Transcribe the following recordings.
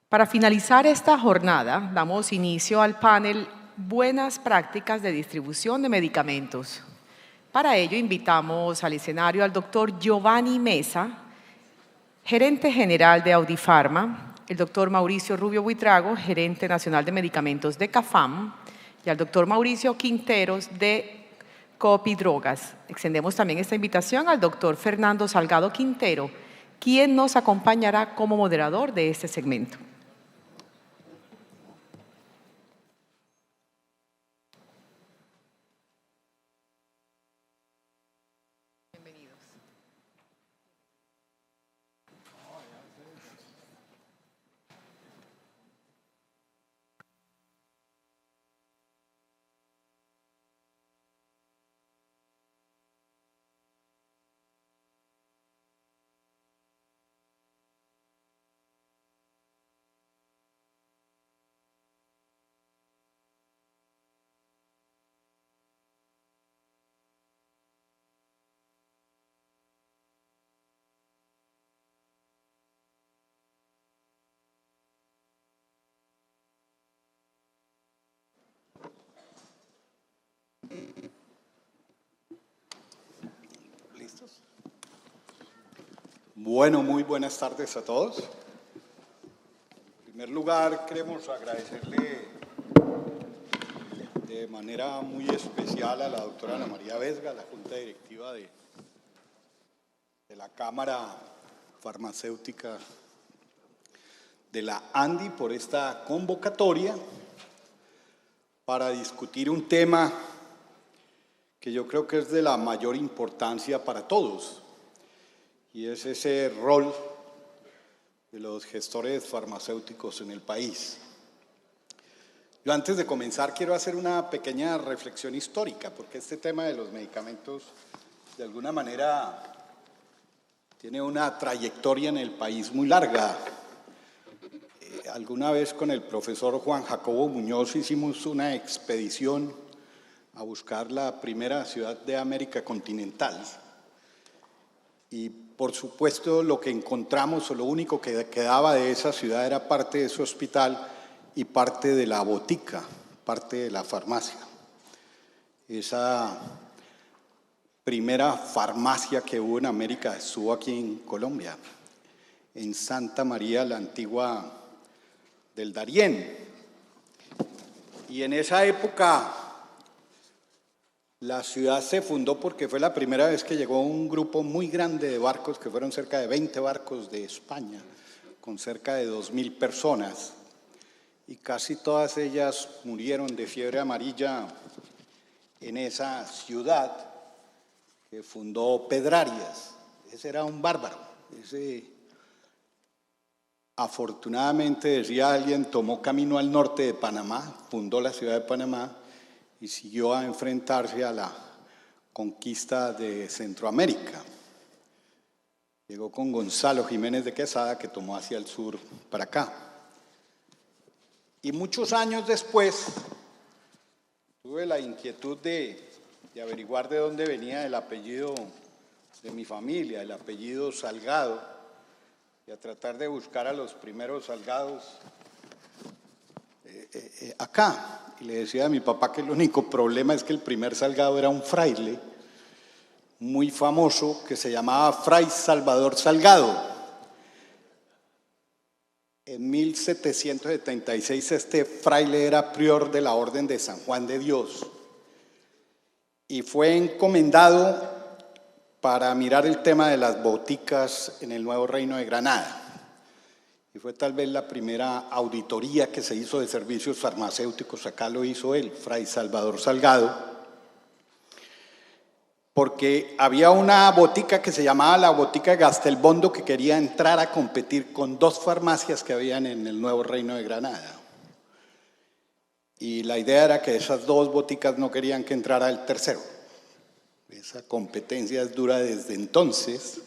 Para finalizar esta jornada, damos inicio al panel Buenas prácticas de distribución de medicamentos. Para ello, invitamos al escenario al doctor Giovanni Mesa, gerente general de Audifarma, el doctor Mauricio Rubio Buitrago, gerente nacional de medicamentos de CAFAM, y al doctor Mauricio Quinteros de Copidrogas. Extendemos también esta invitación al doctor Fernando Salgado Quintero, quien nos acompañará como moderador de este segmento. ¿Listos? Bueno, muy buenas tardes a todos. En primer lugar, queremos agradecerle de manera muy especial a la doctora Ana María Vesga, la Junta Directiva de la Cámara Farmacéutica de la ANDI por esta convocatoria para discutir un tema que yo creo que es de la mayor importancia para todos, y es ese rol de los gestores farmacéuticos en el país. Yo antes de comenzar quiero hacer una pequeña reflexión histórica, porque este tema de los medicamentos de alguna manera tiene una trayectoria en el país muy larga. Alguna vez con el profesor Juan Jacobo Muñoz hicimos una expedición a buscar la primera ciudad de América continental. Y por supuesto lo que encontramos, o lo único que quedaba de esa ciudad era parte de su hospital y parte de la botica, parte de la farmacia. Esa primera farmacia que hubo en América estuvo aquí en Colombia, en Santa María la Antigua del Darién. Y en esa época la ciudad se fundó porque fue la primera vez que llegó un grupo muy grande de barcos, que fueron cerca de 20 barcos de España, con cerca de 2.000 personas, y casi todas ellas murieron de fiebre amarilla en esa ciudad que fundó Pedrarias. Ese era un bárbaro, ese, afortunadamente, decía alguien, tomó camino al norte de Panamá, fundó la ciudad de Panamá, y siguió a enfrentarse a la conquista de Centroamérica. Llegó con Gonzalo Jiménez de Quesada, que tomó hacia el sur para acá. Y muchos años después tuve la inquietud de averiguar de dónde venía el apellido de mi familia, el apellido Salgado, y a tratar de buscar a los primeros Salgados acá. Y le decía a mi papá que el único problema es que el primer Salgado era un fraile muy famoso que se llamaba Fray Salvador Salgado. En 1776 este fraile era prior de la Orden de San Juan de Dios y fue encomendado para mirar el tema de las boticas en el Nuevo Reino de Granada. Y fue tal vez la primera auditoría que se hizo de servicios farmacéuticos, acá lo hizo él, Fray Salvador Salgado, porque había una botica que se llamaba la Botica de Gastelbondo que quería entrar a competir con dos farmacias que habían en el Nuevo Reino de Granada. Y la idea era que esas dos boticas no querían que entrara el tercero. Esa competencia es dura desde entonces.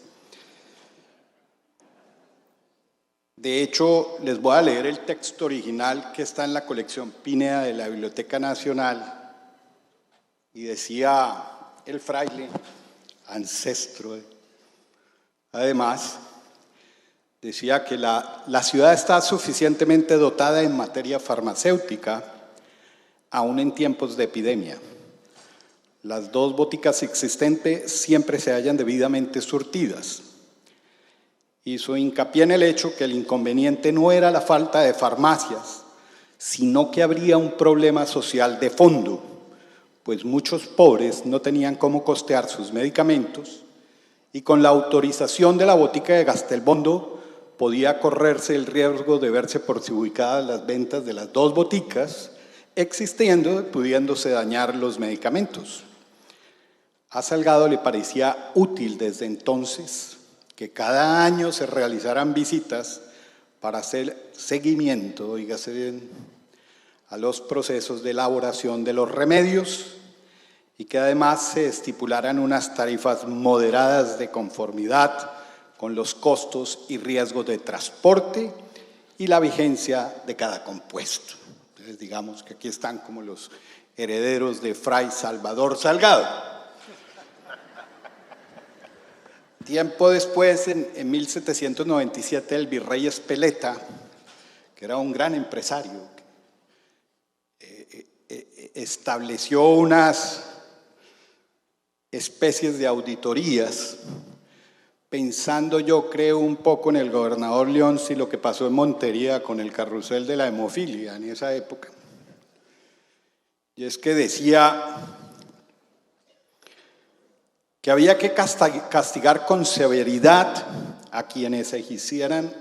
De hecho, les voy a leer el texto original que está en la colección Pineda de la Biblioteca Nacional, y decía el fraile, ancestro, además, decía que la ciudad está suficientemente dotada en materia farmacéutica, aún en tiempos de epidemia. Las 2 boticas existentes siempre se hallan debidamente surtidas. Hizo hincapié en el hecho que el inconveniente no era la falta de farmacias, sino que habría un problema social de fondo, pues muchos pobres no tenían cómo costear sus medicamentos y con la autorización de la botica de Gastelbondo podía correrse el riesgo de verse perjudicadas las ventas de las 2 boticas, pudiéndose dañar los medicamentos. A Salgado le parecía útil desde entonces que cada año se realizaran visitas para hacer seguimiento, oígase bien, a los procesos de elaboración de los remedios y que además se estipularan unas tarifas moderadas de conformidad con los costos y riesgos de transporte y la vigencia de cada compuesto. Entonces, digamos que aquí están como los herederos de Fray Salvador Salgado. Tiempo después, en 1797, el virrey Espeleta, que era un gran empresario, estableció unas especies de auditorías, pensando yo creo un poco en el gobernador León y lo que pasó en Montería con el carrusel de la hemofilia en esa época. Y es que decía que había que castigar con severidad a quienes hicieran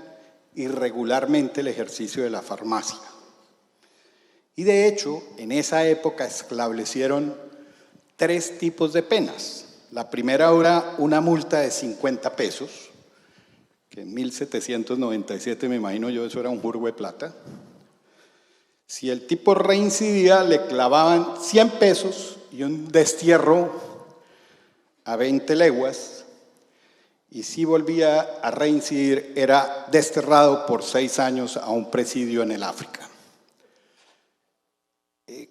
irregularmente el ejercicio de la farmacia. Y de hecho, en esa época establecieron 3 tipos de penas. La primera era una multa de 50 pesos, que en 1797, me imagino yo, eso era un jurgo de plata. Si el tipo reincidía, le clavaban 100 pesos y un destierro a 20 leguas, y si volvía a reincidir, era desterrado por 6 años a un presidio en el África.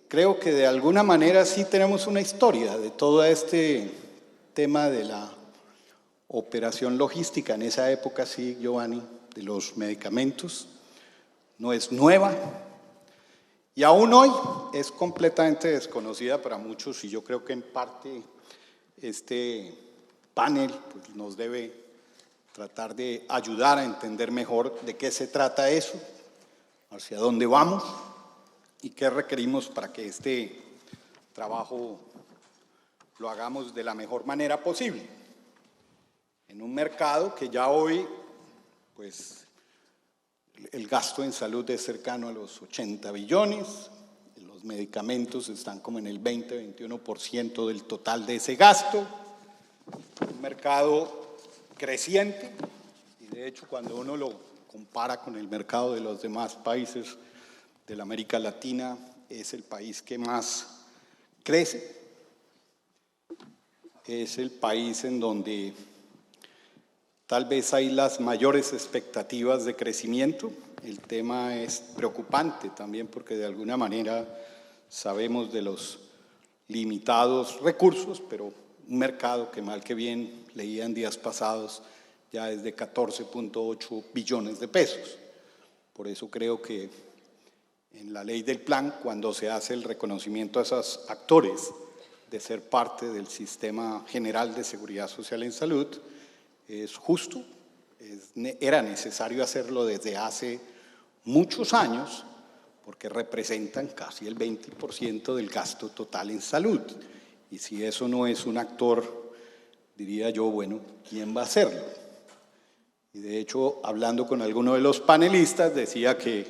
Creo que de alguna manera sí tenemos una historia de todo este tema de la operación logística en esa época, sí, Giovanni, de los medicamentos. No es nueva y aún hoy es completamente desconocida para muchos, y yo creo que en parte este panel pues, nos debe tratar de ayudar a entender mejor de qué se trata eso, hacia dónde vamos y qué requerimos para que este trabajo lo hagamos de la mejor manera posible. En un mercado que ya hoy, pues, el gasto en salud es cercano a los 80 billones, los medicamentos están como en el 20-21% del total de ese gasto, un mercado creciente, y de hecho cuando uno lo compara con el mercado de los demás países de la América Latina, es el país que más crece, es el país en donde tal vez hay las mayores expectativas de crecimiento. El tema es preocupante también porque de alguna manera sabemos de los limitados recursos, pero un mercado que mal que bien, leía en días pasados, ya es de 14.8 billones de pesos. Por eso creo que en la ley del plan, cuando se hace el reconocimiento a esos actores de ser parte del sistema general de seguridad social en salud, es justo, era necesario hacerlo desde hace muchos años, porque representan casi el 20% del gasto total en salud. Y si eso no es un actor, diría yo, bueno, ¿quién va a hacerlo? Y de hecho, hablando con alguno de los panelistas, decía que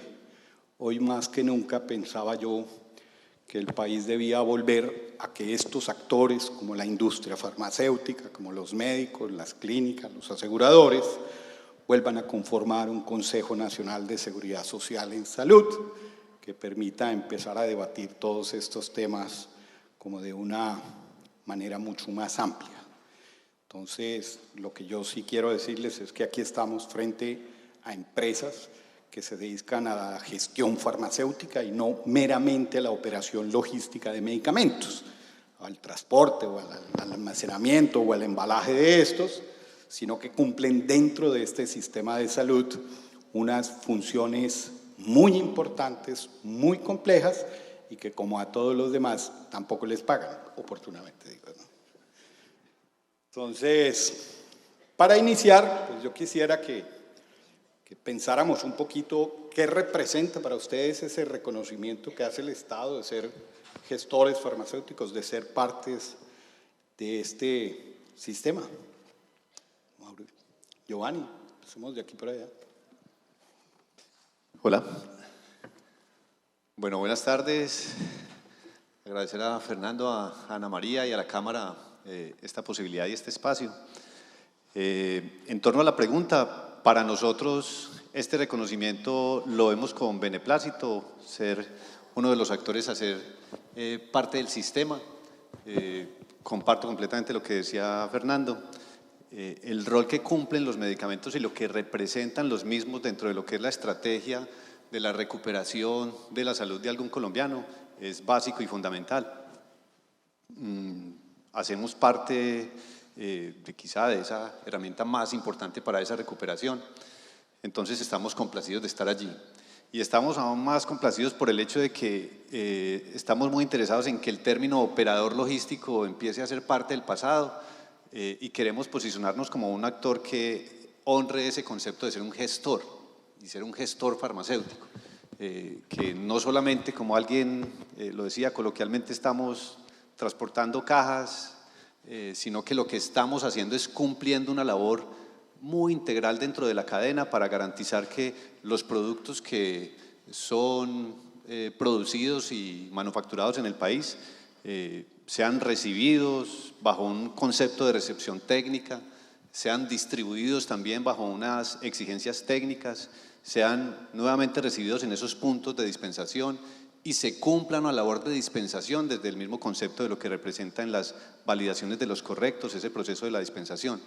hoy más que nunca pensaba yo que el país debía volver a que estos actores, como la industria farmacéutica, como los médicos, las clínicas, los aseguradores, vuelvan a conformar un Consejo Nacional de Seguridad Social en Salud que permita empezar a debatir todos estos temas como de una manera mucho más amplia. Entonces, lo que yo sí quiero decirles es que aquí estamos frente a empresas que se dedican a la gestión farmacéutica y no meramente a la operación logística de medicamentos, al transporte o al almacenamiento o al embalaje de estos, sino que cumplen dentro de este sistema de salud unas funciones muy importantes, muy complejas, y que como a todos los demás tampoco les pagan, oportunamente digo, ¿no? Entonces, para iniciar, pues yo quisiera que pensáramos un poquito qué representa para ustedes ese reconocimiento que hace el Estado de ser gestores farmacéuticos, de ser partes de este sistema. Giovanni, somos de aquí para allá. Hola. Bueno, buenas tardes. Agradecer a Fernando, a Ana María y a la Cámara esta posibilidad y este espacio. En torno a la pregunta, para nosotros este reconocimiento lo vemos con beneplácito, ser uno de los actores a ser parte del sistema. Comparto completamente lo que decía Fernando. El rol que cumplen los medicamentos y lo que representan los mismos dentro de lo que es la estrategia de la recuperación de la salud de algún colombiano es básico y fundamental. Hacemos parte quizá de esa herramienta más importante para esa recuperación. Entonces estamos complacidos de estar allí. Y estamos aún más complacidos por el hecho de que estamos muy interesados en que el término operador logístico empiece a ser parte del pasado y queremos posicionarnos como un actor que honre ese concepto de ser un gestor y ser un gestor farmacéutico. Que no solamente, como alguien lo decía coloquialmente, estamos transportando cajas, sino que lo que estamos haciendo es cumpliendo una labor muy integral dentro de la cadena para garantizar que los productos que son producidos y manufacturados en el país sean recibidos bajo un concepto de recepción técnica, sean distribuidos también bajo unas exigencias técnicas, sean nuevamente recibidos en esos puntos de dispensación y se cumpla una labor de dispensación desde el mismo concepto de lo que representa en las validaciones de los correctos, ese proceso de la dispensación.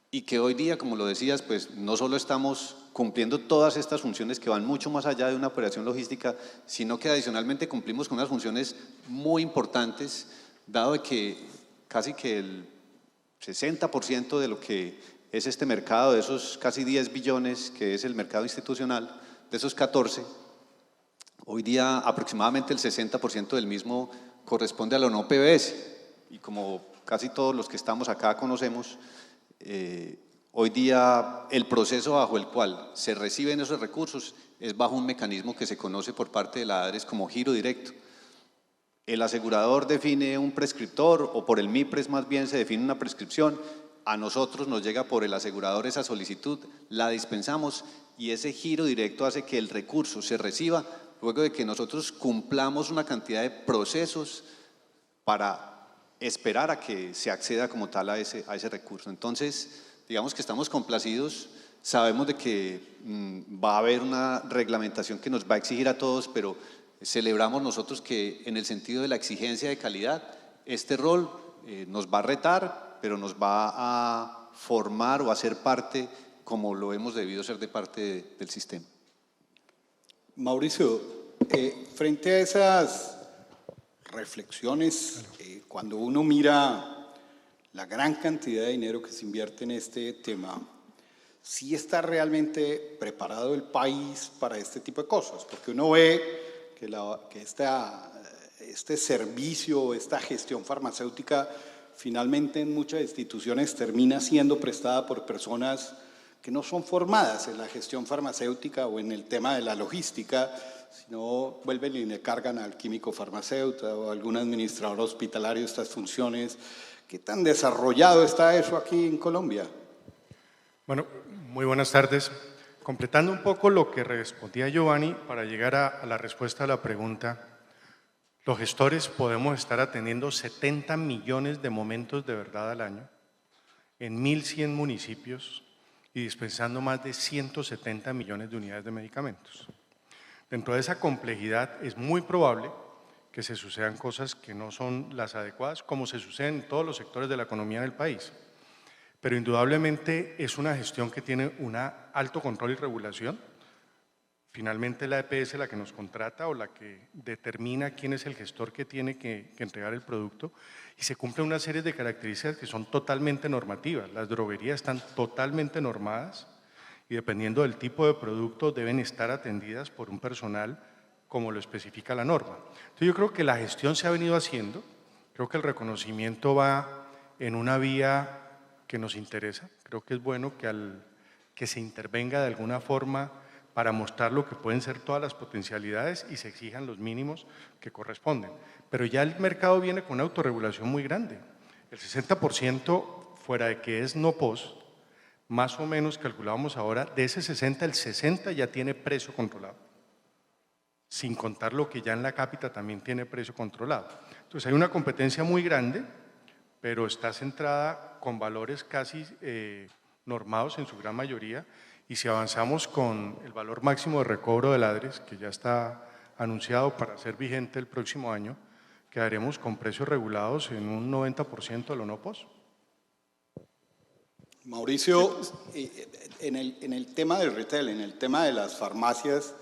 Y que hoy día, como lo decías, pues no solo estamos cumpliendo todas estas funciones que van mucho más allá de una operación logística, sino que adicionalmente cumplimos con unas funciones muy importantes, dado que casi que el 60% de lo que es este mercado, de esos casi 10 billones que es el mercado institucional, de esos 14, hoy día aproximadamente el 60% del mismo corresponde a la no PBS. Y como casi todos los que estamos acá conocemos, hoy día el proceso bajo el cual se reciben esos recursos es bajo un mecanismo que se conoce por parte de la ADRES como giro directo. El asegurador define un prescriptor o por el MIPRES más bien se define una prescripción, a nosotros nos llega por el asegurador esa solicitud, la dispensamos y ese giro directo hace que el recurso se reciba luego de que nosotros cumplamos una cantidad de procesos para esperar a que se acceda como tal a ese recurso. Entonces, digamos que estamos complacidos, sabemos de que va a haber una reglamentación que nos va a exigir a todos, pero celebramos nosotros que en el sentido de la exigencia de calidad, este rol nos va a retar, pero nos va a formar o a ser parte como lo hemos debido ser de parte del sistema. Mauricio, frente a esas reflexiones, cuando uno mira la gran cantidad de dinero que se invierte en este tema, ¿sí está realmente preparado el país para este tipo de cosas? Porque uno ve que este servicio, esta gestión farmacéutica, finalmente en muchas instituciones termina siendo prestada por personas que no son formadas en la gestión farmacéutica o en el tema de la logística, sino vuelven y le cargan al químico farmacéutico o a algún administrador hospitalario estas funciones. ¿Qué tan desarrollado está eso aquí en Colombia? Bueno, muy buenas tardes. Completando un poco lo que respondía Giovanni, para llegar a la respuesta a la pregunta, los gestores podemos estar atendiendo 70 millones de momentos de verdad al año en 1.100 municipios y dispensando más de 170 millones de unidades de medicamentos. Dentro de esa complejidad es muy probable que se sucedan cosas que no son las adecuadas, como se suceden en todos los sectores de la economía del país. Pero indudablemente es una gestión que tiene un alto control y regulación. finalmente la EPS la que nos contrata o la que determina quién es el gestor que tiene que entregar el producto, y se cumplen una serie de características que son totalmente normativas. Las droguerías están totalmente normadas y dependiendo del tipo de producto deben estar atendidas por un personal como lo especifica la norma. Entonces yo creo que la gestión se ha venido haciendo, creo que el reconocimiento va en una vía que nos interesa, creo que es bueno que se intervenga de alguna forma para mostrar lo que pueden ser todas las potencialidades y se exijan los mínimos que corresponden. Pero ya el mercado viene con una autorregulación muy grande. El 60% fuera de que es no POS, más o menos calculábamos ahora, de ese 60, el 60 ya tiene precio controlado, sin contar lo que ya en la cápita también tiene precio controlado. Entonces hay una competencia muy grande, pero está centrada con valores casi normados en su gran mayoría, y si avanzamos con el valor máximo de recobro del ADRES, que ya está anunciado para ser vigente el próximo año, quedaremos con precios regulados en un 90% de lo no POS. Mauricio, en el tema del retail, en el tema de las farmacias,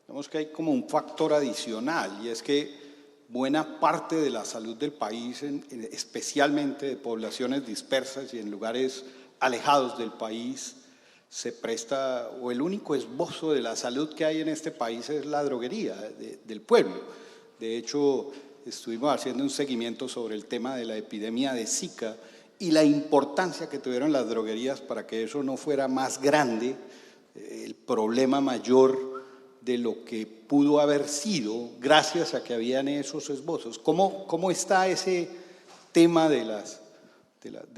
vemos que hay como un factor adicional, y es que buena parte de la salud del país, especialmente de poblaciones dispersas y en lugares alejados del país, se presta, o el único esbozo de la salud que hay en este país es la droguería del pueblo. De hecho, estuvimos haciendo un seguimiento sobre el tema de la epidemia de Zika y la importancia que tuvieron las droguerías para que eso no fuera más grande, el problema mayor de lo que pudo haber sido gracias a que habían esos esbozos. ¿Cómo está ese tema de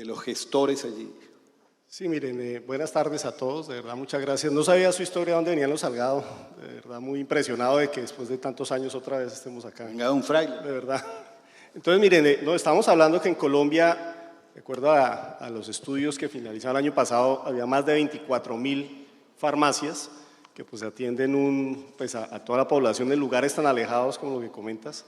los gestores allí? Sí, miren, buenas tardes a todos, de verdad muchas gracias. No sabía su historia, dónde venían los Salgado, de verdad muy impresionado de que después de tantos años otra vez estemos acá. Venga, don Fraile. De verdad. Entonces, miren, no, estamos hablando que en Colombia, de acuerdo a los estudios que finalizaron el año pasado, había más de 24.000 farmacias que pues atienden a toda la población en lugares tan alejados como lo que comentas.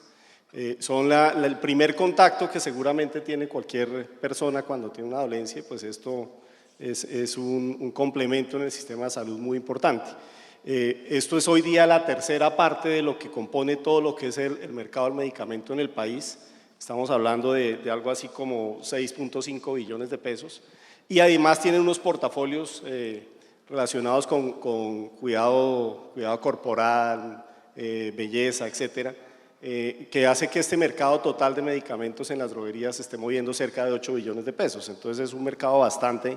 Son el primer contacto que seguramente tiene cualquier persona cuando tiene una dolencia, pues esto es un complemento en el sistema de salud muy importante. Esto es hoy día la tercera parte de lo que compone todo lo que es el mercado del medicamento en el país. Estamos hablando de algo así como 6.5 billones de pesos, y además tienen unos portafolios relacionados con cuidado corporal, belleza, etcétera, que hace que este mercado total de medicamentos en las droguerías se esté moviendo cerca de 8 billones de pesos. Entonces es un mercado bastante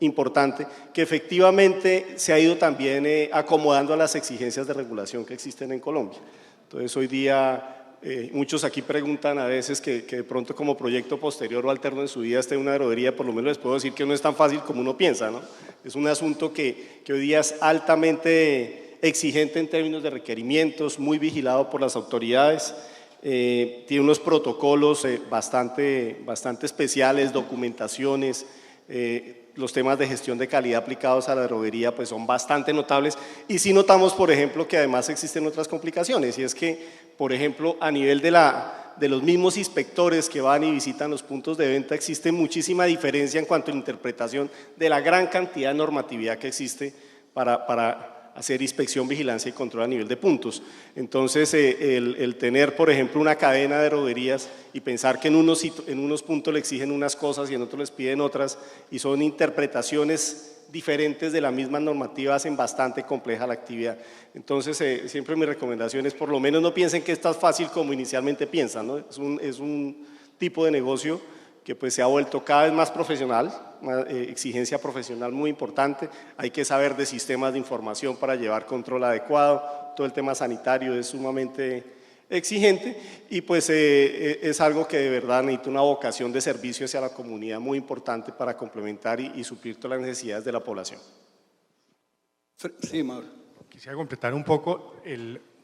importante que efectivamente se ha ido también acomodando a las exigencias de regulación que existen en Colombia. Entonces hoy día muchos aquí preguntan a veces que de pronto como proyecto posterior o alterno en su vida esté una droguería, por lo menos les puedo decir que no es tan fácil como uno piensa, ¿no? Es un asunto que hoy día es altamente exigente en términos de requerimientos, muy vigilado por las autoridades, tiene unos protocolos bastante especiales, documentaciones, los temas de gestión de calidad aplicados a la droguería pues son bastante notables, y sí notamos, por ejemplo, que además existen otras complicaciones, y es que, por ejemplo, a nivel de los mismos inspectores que van y visitan los puntos de venta, existe muchísima diferencia en cuanto a la interpretación de la gran cantidad de normatividad que existe para hacer inspección, vigilancia y control a nivel de puntos. Entonces, el tener, por ejemplo, una cadena de droguerías y pensar que en unos puntos le exigen unas cosas y en otros les piden otras, y son interpretaciones diferentes de la misma normativa, hacen bastante compleja la actividad. Entonces, siempre mi recomendación es, por lo menos no piensen que es tan fácil como inicialmente piensan, ¿no? Es un tipo de negocio que pues se ha vuelto cada vez más profesional, una exigencia profesional muy importante, hay que saber de sistemas de información para llevar control adecuado, todo el tema sanitario es sumamente exigente, y pues es algo que de verdad necesita una vocación de servicio hacia la comunidad muy importante para complementar y suplir todas las necesidades de la población. Sí, Mauro. Quisiera completar un poco,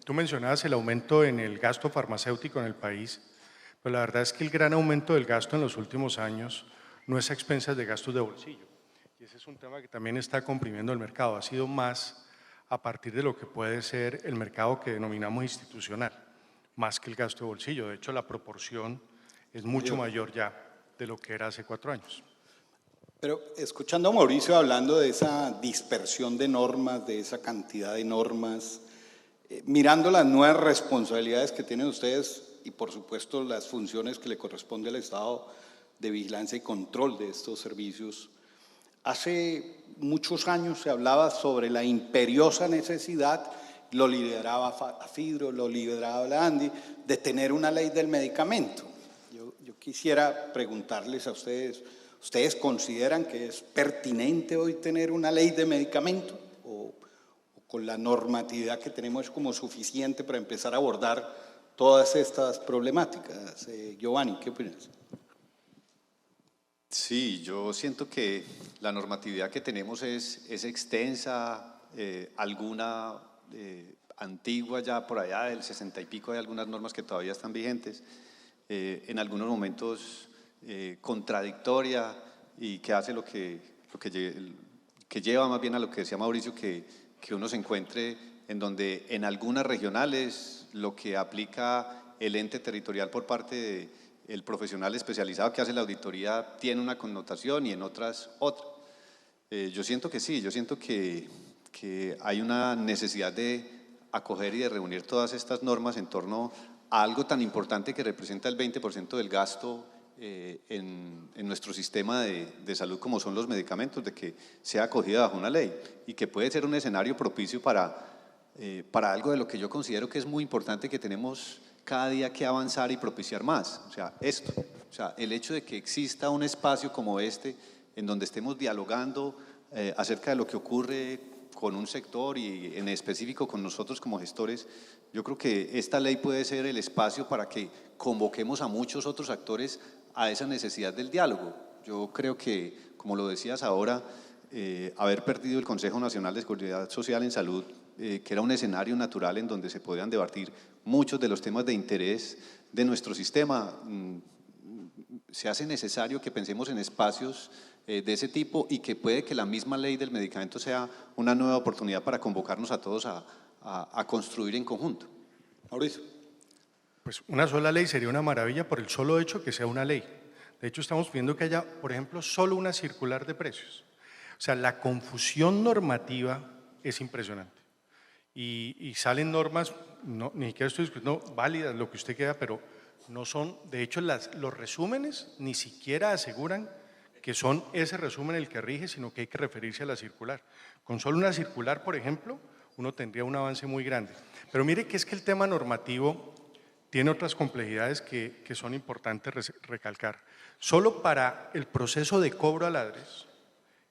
tú mencionabas el aumento en el gasto farmacéutico en el país. Pero la verdad es que el gran aumento del gasto en los últimos años no es a expensas de gastos de bolsillo. Y ese es un tema que también está comprimiendo el mercado. Ha sido más a partir de lo que puede ser el mercado que denominamos institucional, más que el gasto de bolsillo. De hecho, la proporción es mucho mayor ya de lo que era hace 4 años. Pero escuchando a Mauricio hablando de esa dispersión de normas, de esa cantidad de normas, Mirando las nuevas responsabilidades que tienen ustedes y por supuesto las funciones que le corresponde al Estado de vigilancia y control de estos servicios, hace muchos años se hablaba sobre la imperiosa necesidad, lo lideraba AFIDRO, lo lideraba la ANDI, de tener una ley del medicamento. Yo quisiera preguntarles a ustedes, ¿ustedes consideran que es pertinente hoy tener una ley de medicamento? ¿O con la normatividad que tenemos es como suficiente para empezar a abordar todas estas problemáticas? Giovanni, ¿qué opinas? Sí, yo siento que la normatividad que tenemos es extensa, alguna antigua ya por allá del 60 y pico, hay algunas normas que todavía están vigentes, en algunos momentos contradictoria y que hace que lleva más bien a lo que decía Mauricio, que uno se encuentre en donde en algunas regionales lo que aplica el ente territorial por parte del profesional especializado que hace la auditoría tiene una connotación y en otras otra. Yo siento que sí, yo siento que hay una necesidad de acoger y de reunir todas estas normas en torno a algo tan importante que representa el 20% del gasto en nuestro sistema de salud como son los medicamentos, de que sea acogida bajo una ley y que puede ser un escenario propicio para algo de lo que yo considero que es muy importante, que tenemos cada día que avanzar y propiciar más. O sea, el hecho de que exista un espacio como este en donde estemos dialogando acerca de lo que ocurre con un sector y en específico con nosotros como gestores, yo creo que esta ley puede ser el espacio para que convoquemos a muchos otros actores a esa necesidad del diálogo. Yo creo que, como lo decías ahora, haber perdido el Consejo Nacional de Seguridad Social en Salud, que era un escenario natural en donde se podían debatir muchos de los temas de interés de nuestro sistema, se hace necesario que pensemos en espacios de ese tipo y que puede que la misma ley del medicamento sea una nueva oportunidad para convocarnos a todos a construir en conjunto. Mauricio. Pues una sola ley sería una maravilla por el solo hecho que sea una ley. De hecho, estamos pidiendo que haya, por ejemplo, solo una circular de precios. O sea, la confusión normativa es impresionante. Y salen normas, ni siquiera estoy discutiendo válidas, lo que usted quiera, pero no son, de hecho, los resúmenes ni siquiera aseguran que son ese resumen el que rige, sino que hay que referirse a la circular. Con solo una circular, por ejemplo, uno tendría un avance muy grande. Pero mire que es que el tema normativo tiene otras complejidades que son importantes recalcar. Solo para el proceso de cobro al ADRES,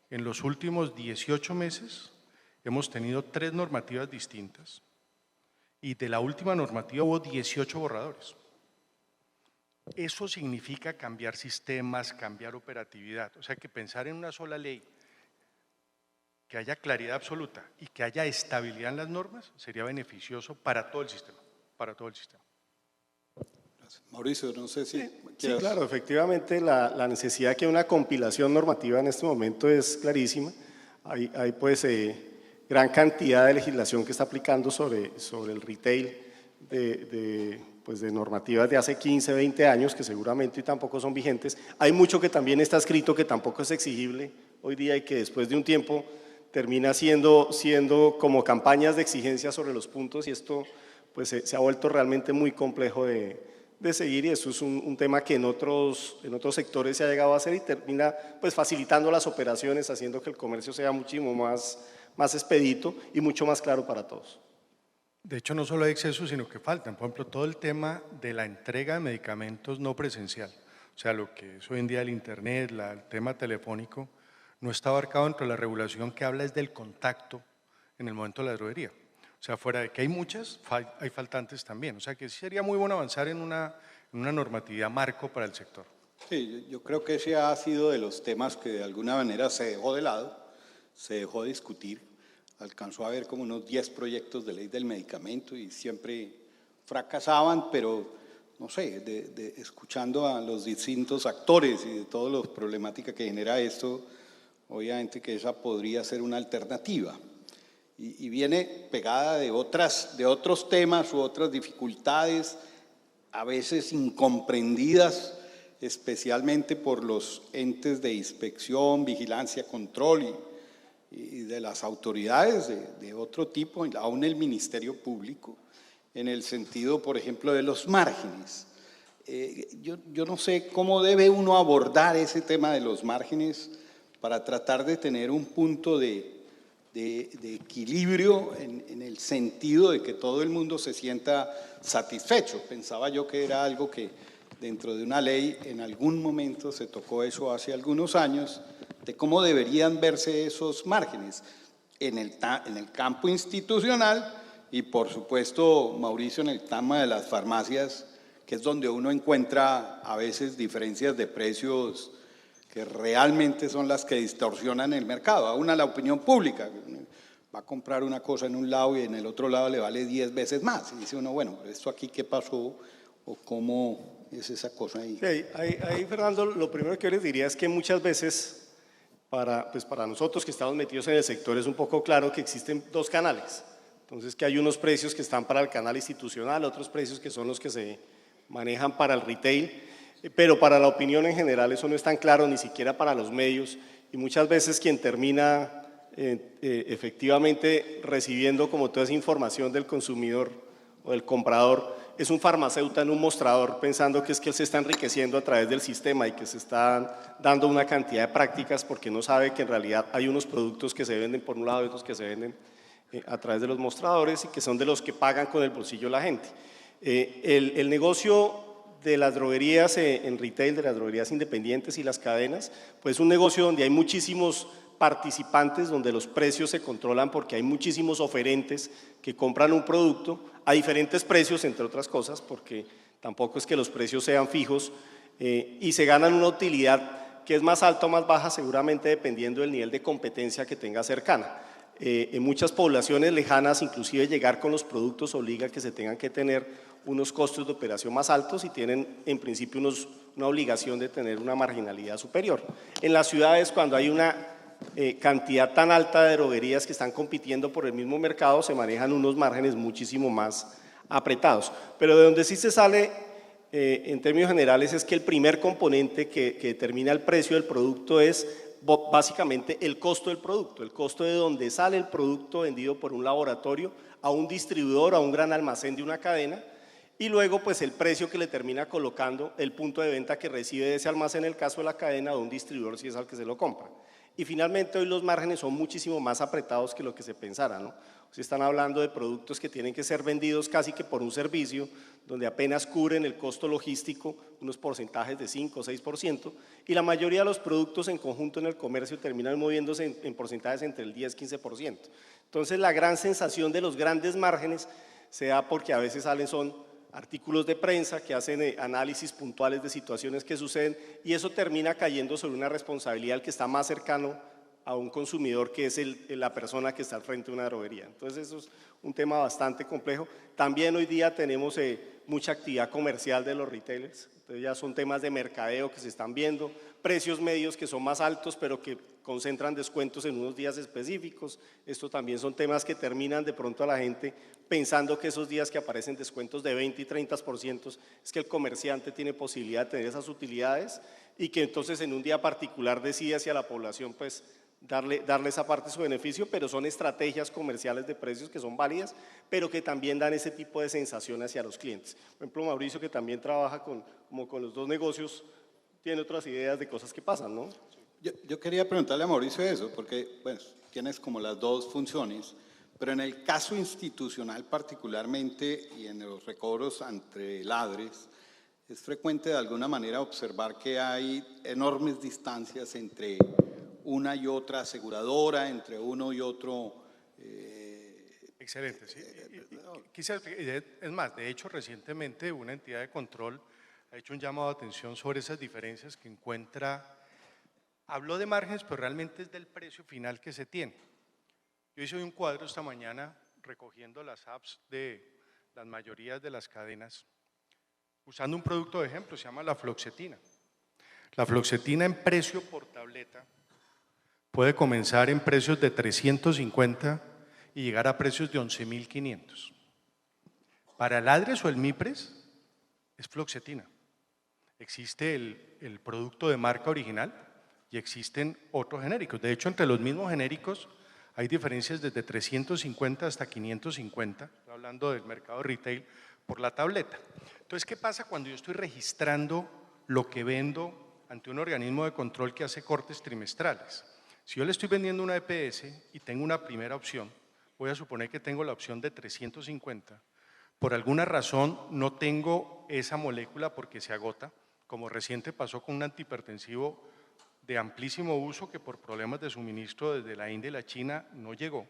en los últimos 18 meses hemos tenido 3 normativas distintas y de la última normativa hubo 18 borradores. Eso significa cambiar sistemas, cambiar operatividad, o sea que pensar en una sola ley, que haya claridad absoluta y que haya estabilidad en las normas sería beneficioso para todo el sistema, para todo el sistema. Mauricio, no sé si… Sí, claro, efectivamente la necesidad que una compilación normativa en este momento es clarísima. Hay pues gran cantidad de legislación que está aplicando sobre el retail pues de normativas de hace 15, 20 años que seguramente hoy tampoco son vigentes. Hay mucho que también está escrito que tampoco es exigible hoy día y que después de un tiempo termina siendo como campañas de exigencia sobre los puntos y esto pues se ha vuelto realmente muy complejo de seguir y eso es un tema que en otros sectores se ha llegado a hacer y termina pues facilitando las operaciones, haciendo que el comercio sea muchísimo más expedito y mucho más claro para todos. De hecho, no solo hay excesos, sino que faltan. Por ejemplo, todo el tema de la entrega de medicamentos no presencial, o sea, lo que es hoy en día el internet, el tema telefónico, no está abarcado dentro de la regulación que habla es del contacto en el momento de la droguería. O sea, fuera de que hay muchas, hay faltantes también. O sea, que sí sería muy bueno avanzar en una normatividad marco para el sector. Sí, yo creo que ese ha sido de los temas que de alguna manera se dejó de lado, se dejó de discutir. Alcanzó a haber como unos 10 proyectos de ley del medicamento y siempre fracasaban, pero no sé, escuchando a los distintos actores y de todas las problemáticas que genera esto, obviamente que esa podría ser una alternativa. Y viene pegada de otros temas u otras dificultades, a veces incomprendidas, especialmente por los entes de inspección, vigilancia, control y de las autoridades de otro tipo, aún el Ministerio Público, en el sentido, por ejemplo, de los márgenes. Yo no sé cómo debe uno abordar ese tema de los márgenes para tratar de tener un punto de equilibrio en el sentido de que todo el mundo se sienta satisfecho. Pensaba yo que era algo que dentro de una ley en algún momento se tocó eso hace algunos años, de cómo deberían verse esos márgenes en el campo institucional y por supuesto, Mauricio, en el tema de las farmacias, que es donde uno encuentra a veces diferencias de precios que realmente son las que distorsionan el mercado, aún a la opinión pública. Va a comprar una cosa en un lado y en el otro lado le vale 10 veces más. Y dice uno, bueno, ¿esto aquí qué pasó? ¿O cómo es esa cosa ahí? Sí, ahí, Fernando, lo primero que yo les diría es que muchas veces, para nosotros que estamos metidos en el sector, es un poco claro que existen dos canales. Entonces, que hay unos precios que están para el canal institucional, otros precios que son los que se manejan para el retail, pero para la opinión en general eso no es tan claro, ni siquiera para los medios, y muchas veces quien termina efectivamente recibiendo como toda esa información del consumidor o del comprador es un farmacéutico en un mostrador pensando que es que él se está enriqueciendo a través del sistema y que se está dando una cantidad de prácticas porque no sabe que en realidad hay unos productos que se venden por un lado y otros que se venden a través de los mostradores y que son de los que pagan con el bolsillo la gente. El negocio de las droguerías en retail, de las droguerías independientes y las cadenas, pues es un negocio donde hay muchísimos participantes, donde los precios se controlan porque hay muchísimos oferentes que compran un producto a diferentes precios, entre otras cosas, porque tampoco es que los precios sean fijos y se ganan una utilidad que es más alta o más baja seguramente dependiendo del nivel de competencia que tenga cercana. En muchas poblaciones lejanas, inclusive llegar con los productos obliga a que se tengan que tener unos costos de operación más altos y tienen en principio una obligación de tener una marginalidad superior. En las ciudades, cuando hay una cantidad tan alta de droguerías que están compitiendo por el mismo mercado, se manejan unos márgenes muchísimo más apretados. Pero de donde sí se sale en términos generales es que el primer componente que determina el precio del producto es básicamente el costo del producto, el costo de donde sale el producto vendido por un laboratorio a un distribuidor, a un gran almacén de una cadena, y luego pues el precio que le termina colocando el punto de venta que recibe de ese almacén en el caso de la cadena o un distribuidor si es al que se lo compra. Y finalmente hoy los márgenes son muchísimo más apretados que lo que se pensara, ¿no? Se están hablando de productos que tienen que ser vendidos casi que por un servicio, donde apenas cubren el costo logístico, unos porcentajes de 5 o 6%, y la mayoría de los productos en conjunto en el comercio terminan moviéndose en porcentajes entre el 10 y 15%. Entonces la gran sensación de los grandes márgenes se da porque a veces son artículos de prensa que hacen análisis puntuales de situaciones que suceden y eso termina cayendo sobre una responsabilidad del que está más cercano a un consumidor que es la persona que está al frente de una droguería. Entonces eso es un tema bastante complejo. También hoy día tenemos mucha actividad comercial de los retailers, entonces ya son temas de mercadeo que se están viendo, precios medios que son más altos pero que concentran descuentos en unos días específicos. Esto también son temas que terminan de pronto a la gente pensando que esos días que aparecen descuentos de 20 y 30% es que el comerciante tiene posibilidad de tener esas utilidades y que entonces en un día particular decide hacia la población pues darle esa parte de su beneficio, pero son estrategias comerciales de precios que son válidas, pero que también dan ese tipo de sensación hacia los clientes. Por ejemplo, Mauricio, que también trabaja con los dos negocios, tiene otras ideas de cosas que pasan, ¿no? Yo quería preguntarle a Mauricio eso, porque bueno, tienes como las dos funciones, pero en el caso institucional particularmente y en los recobros entre ladres, es frecuente de alguna manera observar que hay enormes distancias entre una y otra aseguradora, entre uno y otro. Excelente, sí. Quizás, es más, de hecho recientemente una entidad de control ha hecho un llamado de atención sobre esas diferencias que encuentra. Habló de márgenes, pero realmente es del precio final que se tiene. Yo hice un cuadro esta mañana recogiendo las apps de las mayorías de las cadenas, usando un producto de ejemplo, se llama la fluoxetina. La fluoxetina en precio por tableta puede comenzar en precios de 350 y llegar a precios de 11.500. Para el Adres o el Mipres es fluoxetina. Existe el producto de marca original y existen otros genéricos. De hecho, entre los mismos genéricos Hay diferencias desde 350 hasta 550, estoy hablando del mercado retail, por la tableta. Entonces, ¿qué pasa cuando yo estoy registrando lo que vendo ante un organismo de control que hace cortes trimestrales? Si yo le estoy vendiendo una EPS y tengo una primera opción, voy a suponer que tengo la opción de 350. Por alguna razón no tengo esa molécula porque se agota, como reciente pasó con un antihipertensivo de amplísimo uso que por problemas de suministro desde la India y la China no llegó.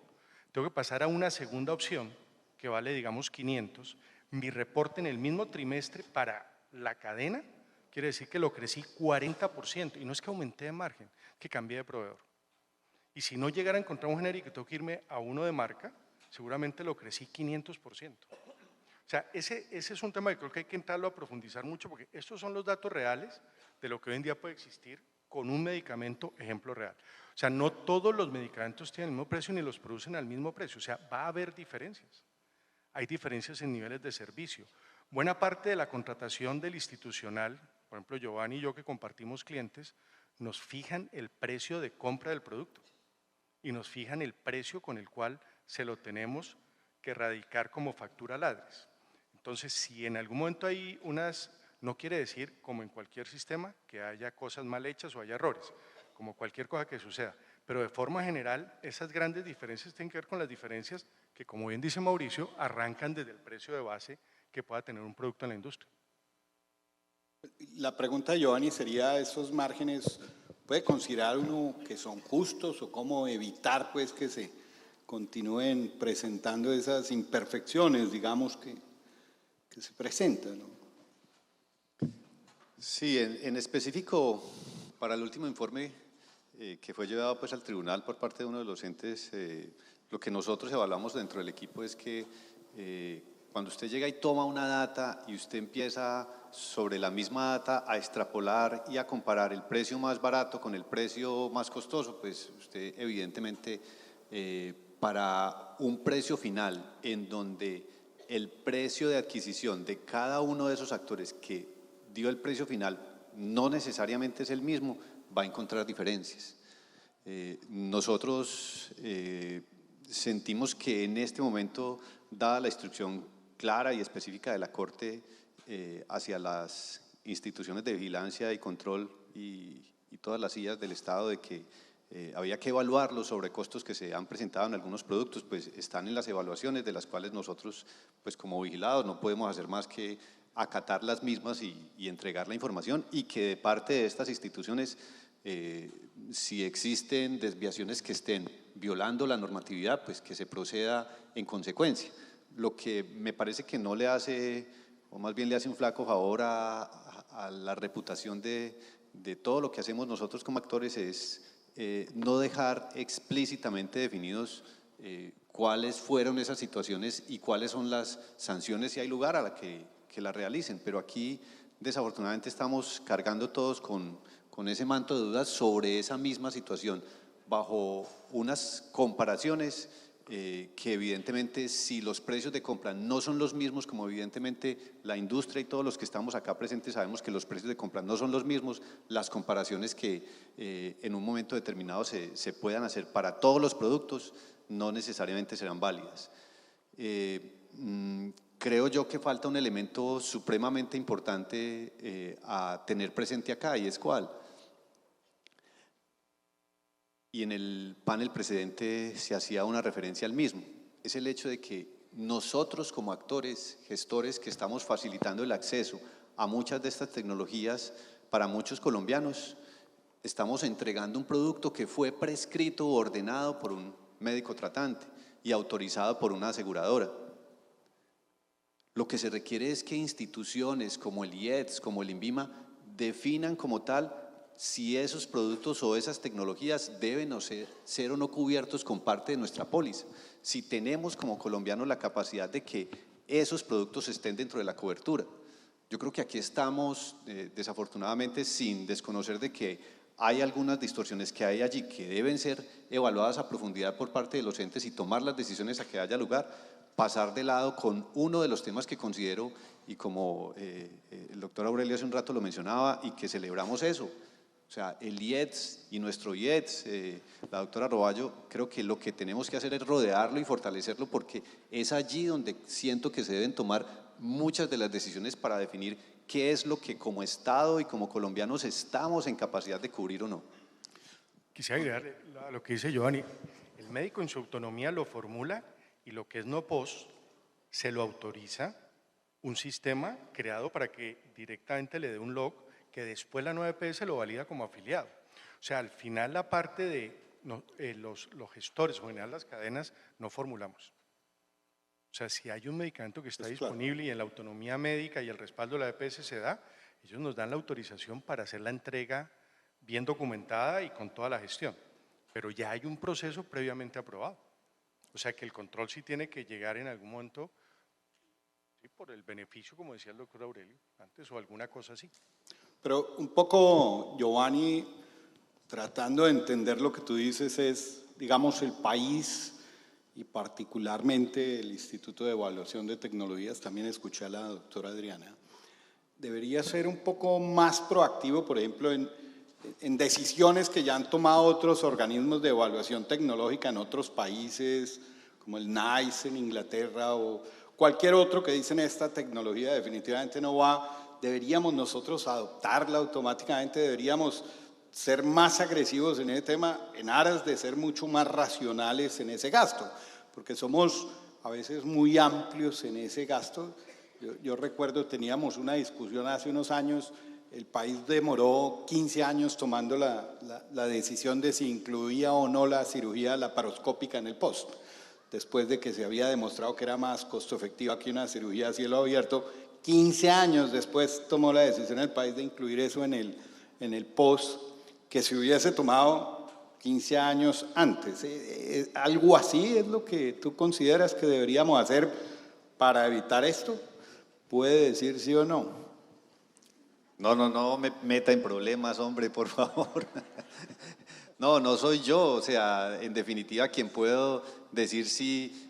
Tengo que pasar a una segunda opción que vale, digamos, 500. Mi reporte en el mismo trimestre para la cadena quiere decir que lo crecí 40%. Y no es que aumenté de margen, que cambié de proveedor. Y si no llegara a encontrar un genérico y tengo que irme a uno de marca, seguramente lo crecí 500%. O sea, ese es un tema que creo que hay que entrarlo a profundizar mucho, porque estos son los datos reales de lo que hoy en día puede existir con un medicamento ejemplo real. O sea, no todos los medicamentos tienen el mismo precio ni los producen al mismo precio. O sea, va a haber diferencias. Hay diferencias en niveles de servicio. Buena parte de la contratación del institucional, por ejemplo, Giovanni y yo que compartimos clientes, nos fijan el precio de compra del producto y nos fijan el precio con el cual se lo tenemos que radicar como factura ladres. Entonces, si en algún momento hay unas, no quiere decir, como en cualquier sistema, que haya cosas mal hechas o haya errores, como cualquier cosa que suceda, pero de forma general, esas grandes diferencias tienen que ver con las diferencias que, como bien dice Mauricio, arrancan desde el precio de base que pueda tener un producto en la industria. La pregunta de Giovanni sería, ¿esos márgenes puede considerar uno que son justos o cómo evitar pues que se continúen presentando esas imperfecciones, digamos, que se presentan, ¿no? Sí, en específico, para el último informe que fue llevado pues, al tribunal por parte de uno de los entes, lo que nosotros evaluamos dentro del equipo es que cuando usted llega y toma una data y usted empieza sobre la misma data a extrapolar y a comparar el precio más barato con el precio más costoso, pues usted evidentemente para un precio final en donde el precio de adquisición de cada uno de esos actores que dio el precio final no necesariamente es el mismo, va a encontrar diferencias. Nosotros sentimos que en este momento, dada la instrucción clara y específica de la Corte hacia las instituciones de vigilancia y control y todas las sillas del Estado de que había que evaluar los sobrecostos que se han presentado en algunos productos, pues están en las evaluaciones de las cuales nosotros, pues como vigilados, no podemos hacer más que acatar las mismas y entregar la información y que de parte de estas instituciones, si existen desviaciones que estén violando la normatividad, pues que se proceda en consecuencia. Lo que me parece que no le hace, o más bien le hace un flaco favor a la reputación de todo lo que hacemos nosotros como actores es no dejar explícitamente definidos cuáles fueron esas situaciones y cuáles son las sanciones si hay lugar a la que la realicen, pero aquí desafortunadamente estamos cargando todos con ese manto de dudas sobre esa misma situación, bajo unas comparaciones que evidentemente si los precios de compra no son los mismos, como evidentemente la industria y todos los que estamos acá presentes sabemos que los precios de compra no son los mismos, las comparaciones que en un momento determinado se puedan hacer para todos los productos no necesariamente serán válidas. Creo yo que falta un elemento supremamente importante a tener presente acá, y es cuál. Y en el panel precedente se hacía una referencia al mismo, es el hecho de que nosotros como actores, gestores que estamos facilitando el acceso a muchas de estas tecnologías para muchos colombianos, estamos entregando un producto que fue prescrito o ordenado por un médico tratante y autorizado por una aseguradora. Lo que se requiere es que instituciones como el IEDS, como el INVIMA, definan como tal si esos productos o esas tecnologías deben ser o no cubiertos con parte de nuestra póliza. Si tenemos como colombianos la capacidad de que esos productos estén dentro de la cobertura. Yo creo que aquí estamos, desafortunadamente, sin desconocer de que hay algunas distorsiones que hay allí que deben ser evaluadas a profundidad por parte de los entes y tomar las decisiones a que haya lugar, pasar de lado con uno de los temas que considero, y como el doctor Aurelio hace un rato lo mencionaba, y que celebramos eso. O sea, el IETS y nuestro IETS, la doctora Roballo, creo que lo que tenemos que hacer es rodearlo y fortalecerlo porque es allí donde siento que se deben tomar muchas de las decisiones para definir qué es lo que como Estado y como colombianos estamos en capacidad de cubrir o no. Quisiera agregar a lo que dice Giovanni. El médico en su autonomía lo formula y lo que es no post se lo autoriza un sistema creado para que directamente le dé un log que después la 9PS lo valida como afiliado. O sea, al final la parte de los gestores o en general las cadenas no formulamos. O sea, si hay un medicamento que está disponible y en la autonomía médica y el respaldo de la EPS se da, ellos nos dan la autorización para hacer la entrega bien documentada y con toda la gestión. Pero ya hay un proceso previamente aprobado. O sea que el control sí tiene que llegar en algún momento, sí, por el beneficio, como decía el doctor Aurelio antes, o alguna cosa así. Pero un poco, Giovanni, tratando de entender lo que tú dices es, digamos, el país y particularmente el Instituto de Evaluación de Tecnologías, también escuché a la doctora Adriana, debería ser un poco más proactivo, por ejemplo, en decisiones que ya han tomado otros organismos de evaluación tecnológica en otros países, como el NICE en Inglaterra o cualquier otro que dicen esta tecnología definitivamente no va, deberíamos nosotros adoptarla automáticamente, deberíamos ser más agresivos en ese tema en aras de ser mucho más racionales en ese gasto, porque somos a veces muy amplios en ese gasto. Yo recuerdo, teníamos una discusión hace unos años, el país demoró 15 años tomando la decisión de si incluía o no la cirugía laparoscópica en el post, después de que se había demostrado que era más costo efectiva que una cirugía a cielo abierto. 15 años después tomó la decisión el país de incluir eso en el post, que se hubiese tomado 15 años antes. ¿Algo así es lo que tú consideras que deberíamos hacer para evitar esto? ¿Puede decir sí o no? No me meta en problemas, hombre, por favor. No soy yo, o sea, en definitiva, quien puedo decir si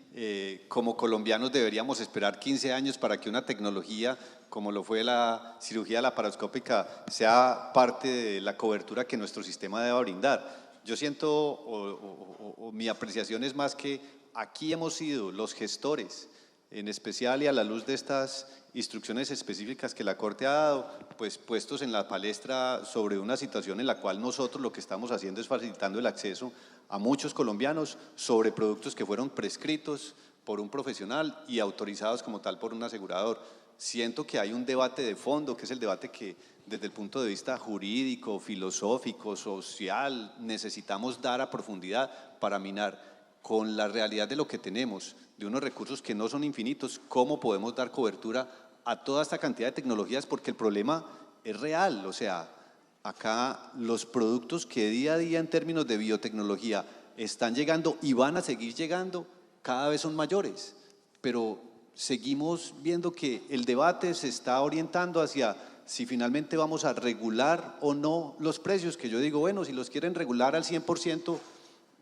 como colombianos deberíamos esperar 15 años para que una tecnología como lo fue la cirugía laparoscópica sea parte de la cobertura que nuestro sistema deba brindar. Yo siento, o mi apreciación es más que aquí hemos sido los gestores, en especial y a la luz de estas instrucciones específicas que la Corte ha dado, pues puestos en la palestra sobre una situación en la cual nosotros lo que estamos haciendo es facilitando el acceso a muchos colombianos sobre productos que fueron prescritos por un profesional y autorizados como tal por un asegurador. Siento que hay un debate de fondo, que es el debate que desde el punto de vista jurídico, filosófico, social, necesitamos dar a profundidad para minar con la realidad de lo que tenemos, de unos recursos que no son infinitos, cómo podemos dar cobertura a toda esta cantidad de tecnologías, porque el problema es real. O sea, acá los productos que día a día en términos de biotecnología están llegando y van a seguir llegando, cada vez son mayores, pero seguimos viendo que el debate se está orientando hacia si finalmente vamos a regular o no los precios, que yo digo, bueno, si los quieren regular al 100%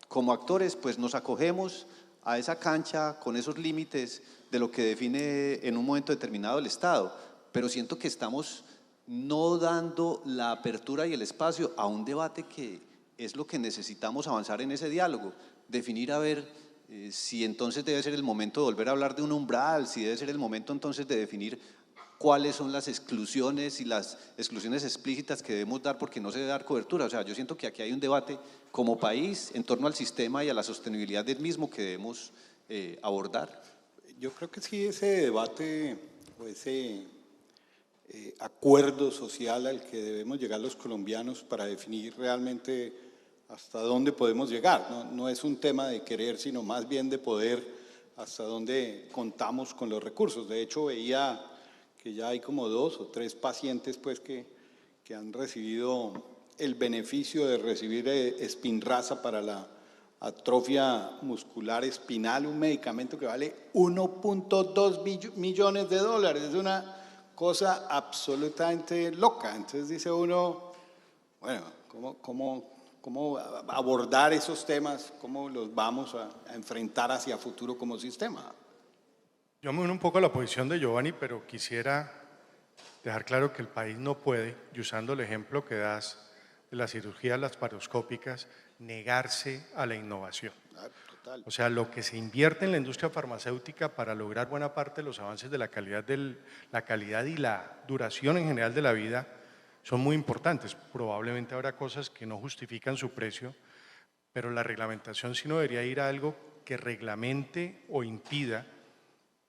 como actores, pues nos acogemos a esa cancha con esos límites de lo que define en un momento determinado el Estado, pero siento que estamos no dando la apertura y el espacio a un debate que es lo que necesitamos avanzar en ese diálogo, definir a ver si entonces debe ser el momento de volver a hablar de un umbral, si debe ser el momento entonces de definir cuáles son las exclusiones y las exclusiones explícitas que debemos dar porque no se debe dar cobertura. O sea, yo siento que aquí hay un debate como país en torno al sistema y a la sostenibilidad del mismo que debemos abordar. Yo creo que sí, ese debate o ese acuerdo social al que debemos llegar los colombianos para definir realmente hasta dónde podemos llegar. No es un tema de querer, sino más bien de poder, hasta dónde contamos con los recursos. De hecho, veía que ya hay como 2 o 3 pacientes pues, que han recibido el beneficio de recibir Spinraza para la atrofia muscular espinal, un medicamento que vale 1.2 millones de dólares. Es una cosa absolutamente loca. Entonces dice uno, bueno, ¿cómo abordar esos temas? ¿Cómo los vamos a enfrentar hacia futuro como sistema? Yo me uno un poco a la posición de Giovanni, pero quisiera dejar claro que el país no puede, y usando el ejemplo que das de las cirugías laparoscópicas, negarse a la innovación. Total. O sea, lo que se invierte en la industria farmacéutica para lograr buena parte de los avances de la calidad y la duración en general de la vida son muy importantes. Probablemente habrá cosas que no justifican su precio, pero la reglamentación sí no debería ir a algo que reglamente o impida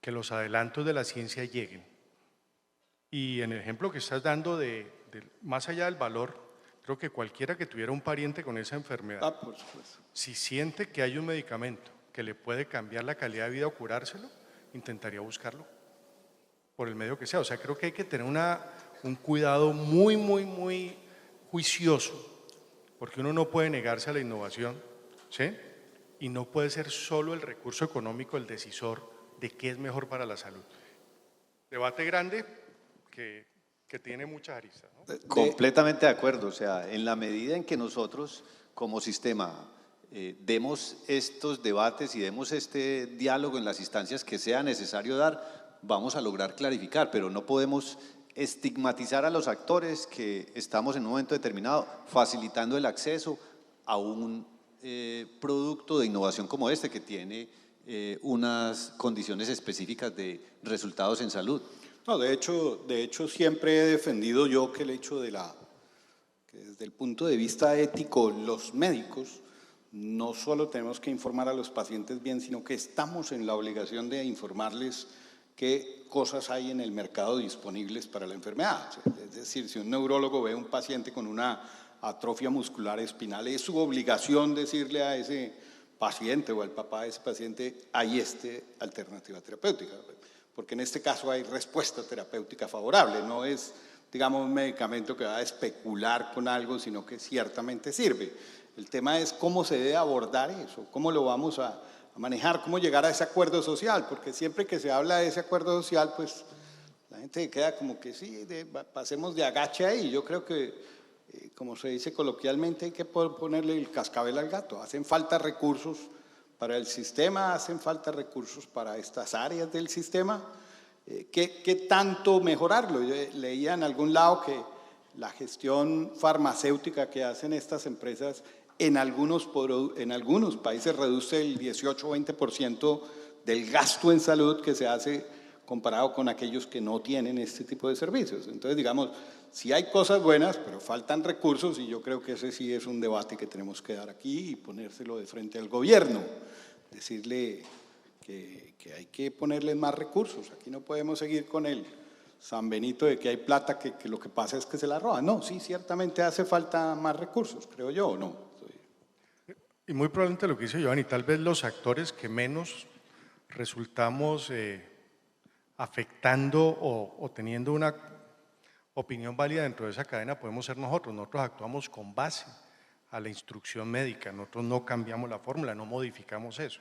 que los adelantos de la ciencia lleguen. Y en el ejemplo que estás dando más allá del valor, creo que cualquiera que tuviera un pariente con esa enfermedad, Por supuesto. si siente que hay un medicamento que le puede cambiar la calidad de vida o curárselo, intentaría buscarlo por el medio que sea. O sea, creo que hay que tener un cuidado muy, muy, muy juicioso, porque uno no puede negarse a la innovación, ¿sí? Y no puede ser solo el recurso económico el decisor de qué es mejor para la salud. Debate grande que tiene muchas aristas, ¿no? Completamente de acuerdo, o sea, en la medida en que nosotros como sistema demos estos debates y demos este diálogo en las instancias que sea necesario dar, vamos a lograr clarificar, pero no podemos estigmatizar a los actores que estamos en un momento determinado facilitando el acceso a un producto de innovación como este que tiene unas condiciones específicas de resultados en salud. No, de hecho siempre he defendido yo que el hecho que desde el punto de vista ético los médicos no solo tenemos que informar a los pacientes bien, sino que estamos en la obligación de informarles qué cosas hay en el mercado disponibles para la enfermedad. Es decir, si un neurólogo ve a un paciente con una atrofia muscular espinal, es su obligación decirle a ese paciente o al papá de ese paciente, hay alternativa terapéutica, porque en este caso hay respuesta terapéutica favorable, no es, digamos, un medicamento que va a especular con algo, sino que ciertamente sirve. El tema es cómo se debe abordar eso, cómo lo vamos a manejar, cómo llegar a ese acuerdo social, porque siempre que se habla de ese acuerdo social, pues la gente queda como que sí, pasemos de agache ahí. Yo creo que, como se dice coloquialmente, hay que ponerle el cascabel al gato. Hacen falta recursos para el sistema, hacen falta recursos para estas áreas del sistema. ¿Qué tanto mejorarlo? Yo leía en algún lado que la gestión farmacéutica que hacen estas empresas en algunos países reduce el 18 o 20% del gasto en salud que se hace comparado con aquellos que no tienen este tipo de servicios. Entonces, digamos, sí hay cosas buenas, pero faltan recursos y yo creo que ese sí es un debate que tenemos que dar aquí y ponérselo de frente al gobierno, decirle que hay que ponerle más recursos. Aquí no podemos seguir con el San Benito de que hay plata que lo que pasa es que se la roban. No, sí, ciertamente hace falta más recursos, creo yo, ¿o no? Y muy probablemente lo que dice Giovanni, tal vez los actores que menos resultamos afectando o teniendo una opinión válida dentro de esa cadena podemos ser nosotros. Nosotros actuamos con base a la instrucción médica, nosotros no cambiamos la fórmula, no modificamos eso.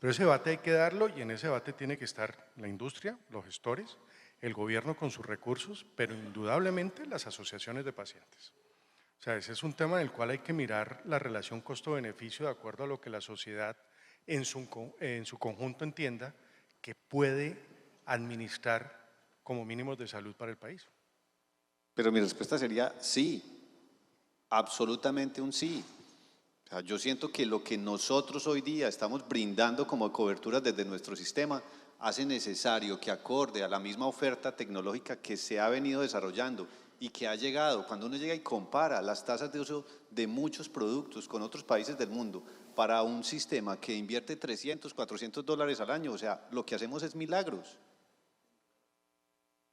Pero ese debate hay que darlo y en ese debate tiene que estar la industria, los gestores, el gobierno con sus recursos, pero indudablemente las asociaciones de pacientes. O sea, ese es un tema en el cual hay que mirar la relación costo-beneficio de acuerdo a lo que la sociedad en su conjunto entienda que puede administrar como mínimos de salud para el país. Pero mi respuesta sería sí, absolutamente un sí. O sea, yo siento que lo que nosotros hoy día estamos brindando como coberturas desde nuestro sistema hace necesario que acorde a la misma oferta tecnológica que se ha venido desarrollando y que ha llegado, cuando uno llega y compara las tasas de uso de muchos productos con otros países del mundo para un sistema que invierte $300, $400 al año, o sea, lo que hacemos es milagros.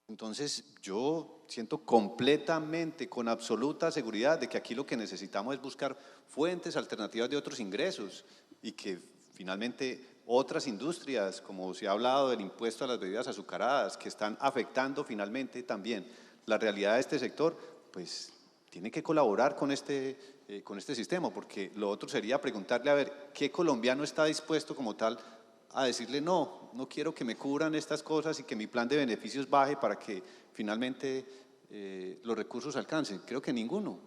Entonces, yo siento completamente, con absoluta seguridad, de que aquí lo que necesitamos es buscar fuentes alternativas de otros ingresos y que finalmente otras industrias, como se ha hablado del impuesto a las bebidas azucaradas, que están afectando finalmente también la realidad de este sector, pues tiene que colaborar con este sistema, porque lo otro sería preguntarle a ver qué colombiano está dispuesto como tal a decirle no quiero que me cubran estas cosas y que mi plan de beneficios baje para que finalmente los recursos alcancen. Creo que ninguno.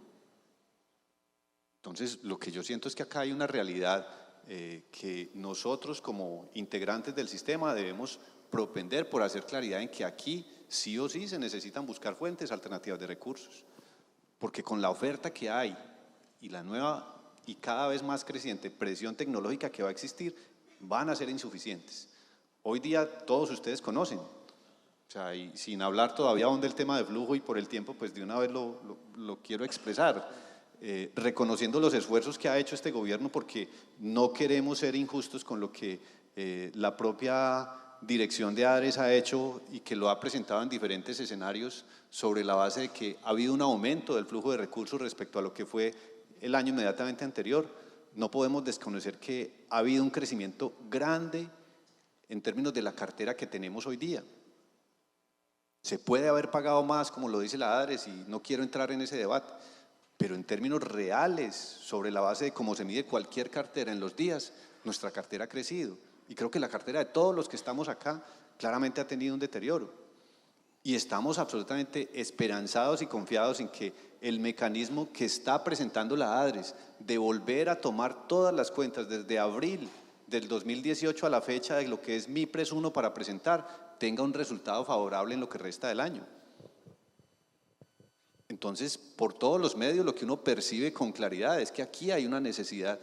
Entonces, lo que yo siento es que acá hay una realidad que nosotros como integrantes del sistema debemos propender por hacer claridad en que aquí sí o sí se necesitan buscar fuentes alternativas de recursos. porque con la oferta que hay y la nueva y cada vez más creciente presión tecnológica que va a existir, van a ser insuficientes. Hoy día todos ustedes conocen, o sea, y sin hablar todavía aún del tema de flujo y por el tiempo, pues de una vez lo quiero expresar, reconociendo los esfuerzos que ha hecho este gobierno, porque no queremos ser injustos con lo que la propia dirección de ADRES ha hecho y que lo ha presentado en diferentes escenarios sobre la base de que ha habido un aumento del flujo de recursos respecto a lo que fue el año inmediatamente anterior. No podemos desconocer que ha habido un crecimiento grande en términos de la cartera que tenemos hoy día. Se puede haber pagado más, como lo dice la ADRES, y no quiero entrar en ese debate, pero en términos reales, sobre la base de cómo se mide cualquier cartera en los días, nuestra cartera ha crecido. Y creo que la cartera de todos los que estamos acá claramente ha tenido un deterioro. Y estamos absolutamente esperanzados y confiados en que el mecanismo que está presentando la ADRES de volver a tomar todas las cuentas desde abril del 2018 a la fecha de lo que es MIPRES 1 para presentar, tenga un resultado favorable en lo que resta del año. Entonces, por todos los medios, lo que uno percibe con claridad es que aquí hay una necesidad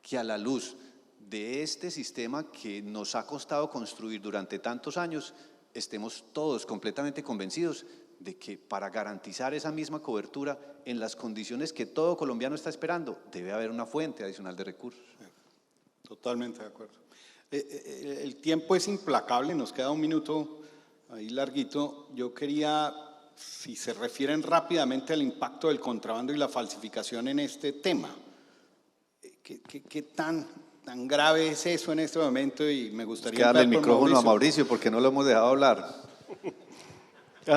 que, a la luz de este sistema que nos ha costado construir durante tantos años, estemos todos completamente convencidos de que para garantizar esa misma cobertura en las condiciones que todo colombiano está esperando, debe haber una fuente adicional de recursos. Totalmente de acuerdo. El tiempo es implacable, nos queda un minuto ahí larguito. Yo quería, si se refieren rápidamente al impacto del contrabando y la falsificación en este tema, ¿qué tan grave es eso en este momento? Y me gustaría Hay que darle el empezar por micrófono a Mauricio porque no lo hemos dejado hablar.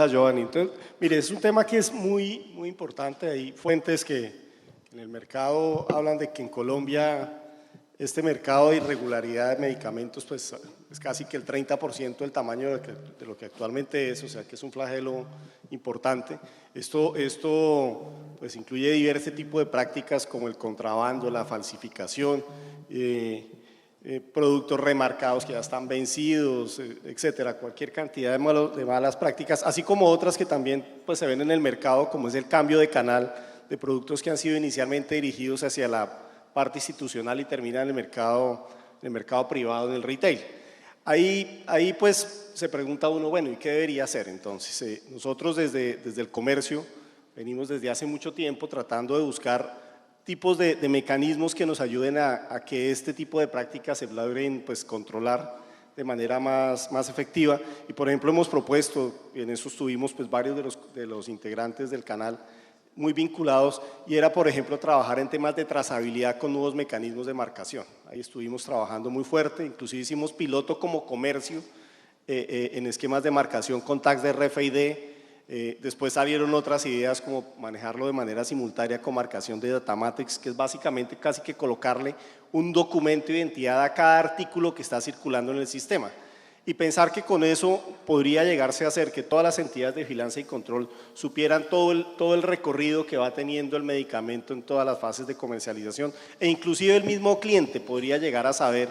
Giovanni. Entonces, mire, es un tema que es muy, muy importante. Hay fuentes que en el mercado hablan de que en Colombia este mercado de irregularidad de medicamentos pues, es casi que el 30% del tamaño de lo que actualmente es, o sea que es un flagelo importante. Esto pues, incluye diversos tipos de prácticas como el contrabando, la falsificación, productos remarcados que ya están vencidos, etcétera, cualquier cantidad de malas prácticas, así como otras que también pues, se ven en el mercado, como es el cambio de canal de productos que han sido inicialmente dirigidos hacia la parte institucional y terminan en el mercado privado, en el retail. Ahí pues se pregunta uno, bueno, ¿y qué debería hacer? Entonces, nosotros desde el comercio venimos desde hace mucho tiempo tratando de buscar tipos de mecanismos que nos ayuden a que este tipo de prácticas se logren pues, controlar de manera más efectiva. Y por ejemplo hemos propuesto, y en eso estuvimos pues, varios de los integrantes del canal muy vinculados, y era por ejemplo trabajar en temas de trazabilidad con nuevos mecanismos de marcación. Ahí estuvimos trabajando muy fuerte, inclusive hicimos piloto como comercio en esquemas de marcación con tags de RFID. Después salieron otras ideas como manejarlo de manera simultánea con marcación de Datamatrix, que es básicamente casi que colocarle un documento de identidad a cada artículo que está circulando en el sistema. Y pensar que con eso podría llegarse a hacer que todas las entidades de vigilancia y control supieran todo el recorrido que va teniendo el medicamento en todas las fases de comercialización, e inclusive el mismo cliente podría llegar a saber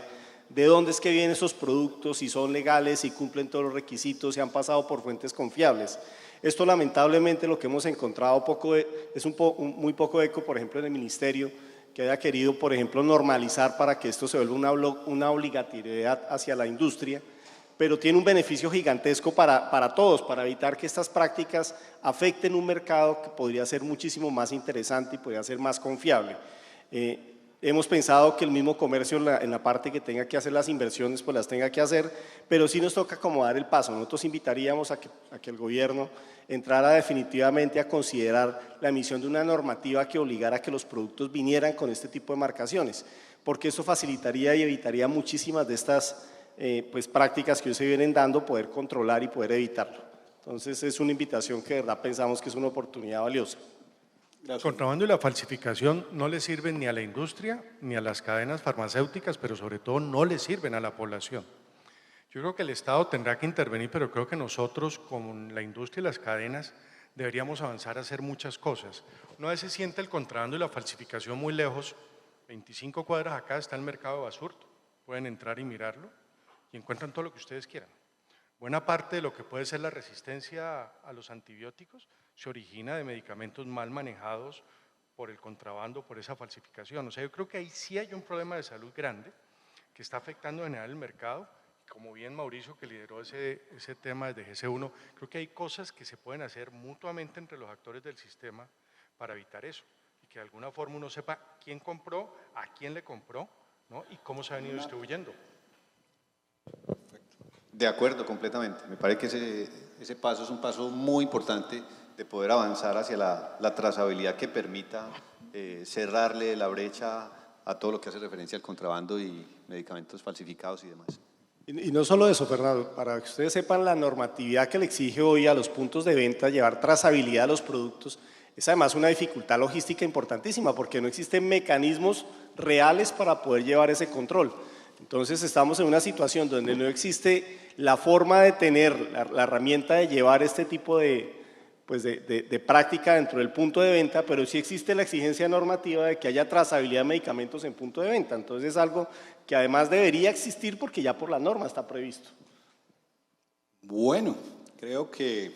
de dónde es que vienen esos productos, si son legales, si cumplen todos los requisitos, si han pasado por fuentes confiables. Esto lamentablemente lo que hemos encontrado es muy poco eco, por ejemplo en el ministerio, que haya querido por ejemplo normalizar para que esto se vuelva una obligatoriedad hacia la industria, pero tiene un beneficio gigantesco para todos, para evitar que estas prácticas afecten un mercado que podría ser muchísimo más interesante y podría ser más confiable. Hemos pensado que el mismo comercio en la parte que tenga que hacer las inversiones, pues las tenga que hacer, pero sí nos toca como dar el paso. Nosotros invitaríamos a que el gobierno entrara definitivamente a considerar la emisión de una normativa que obligara a que los productos vinieran con este tipo de marcaciones, porque eso facilitaría y evitaría muchísimas de estas pues, prácticas que hoy se vienen dando, poder controlar y poder evitarlo. Entonces es una invitación que de verdad pensamos que es una oportunidad valiosa. El contrabando y la falsificación no le sirven ni a la industria ni a las cadenas farmacéuticas, pero sobre todo no le sirven a la población. Yo creo que el Estado tendrá que intervenir, pero creo que nosotros, con la industria y las cadenas, deberíamos avanzar a hacer muchas cosas. Una vez se siente el contrabando y la falsificación muy lejos, 25 cuadras acá está el mercado de Basurto, pueden entrar y mirarlo y encuentran todo lo que ustedes quieran. buena parte de lo que puede ser la resistencia a los antibióticos se origina de medicamentos mal manejados por el contrabando, por esa falsificación. O sea, yo creo que ahí sí hay un problema de salud grande que está afectando en general el mercado. Como bien Mauricio, que lideró ese tema desde GC1, creo que hay cosas que se pueden hacer mutuamente entre los actores del sistema para evitar eso y que de alguna forma uno sepa quién compró, a quién le compró, ¿no? Y cómo se ha venido distribuyendo. De acuerdo, completamente. Me parece que ese paso es un paso muy importante de poder avanzar hacia la trazabilidad que permita cerrarle la brecha a todo lo que hace referencia al contrabando y medicamentos falsificados y demás. Y no solo eso, Fernando, para que ustedes sepan la normatividad que le exige hoy a los puntos de venta llevar trazabilidad a los productos, es además una dificultad logística importantísima porque no existen mecanismos reales para poder llevar ese control. Entonces estamos en una situación donde no existe la forma de tener la herramienta de llevar este tipo de práctica dentro del punto de venta, pero sí existe la exigencia normativa de que haya trazabilidad de medicamentos en punto de venta. Entonces es algo que además debería existir porque ya por la norma está previsto. Bueno, creo que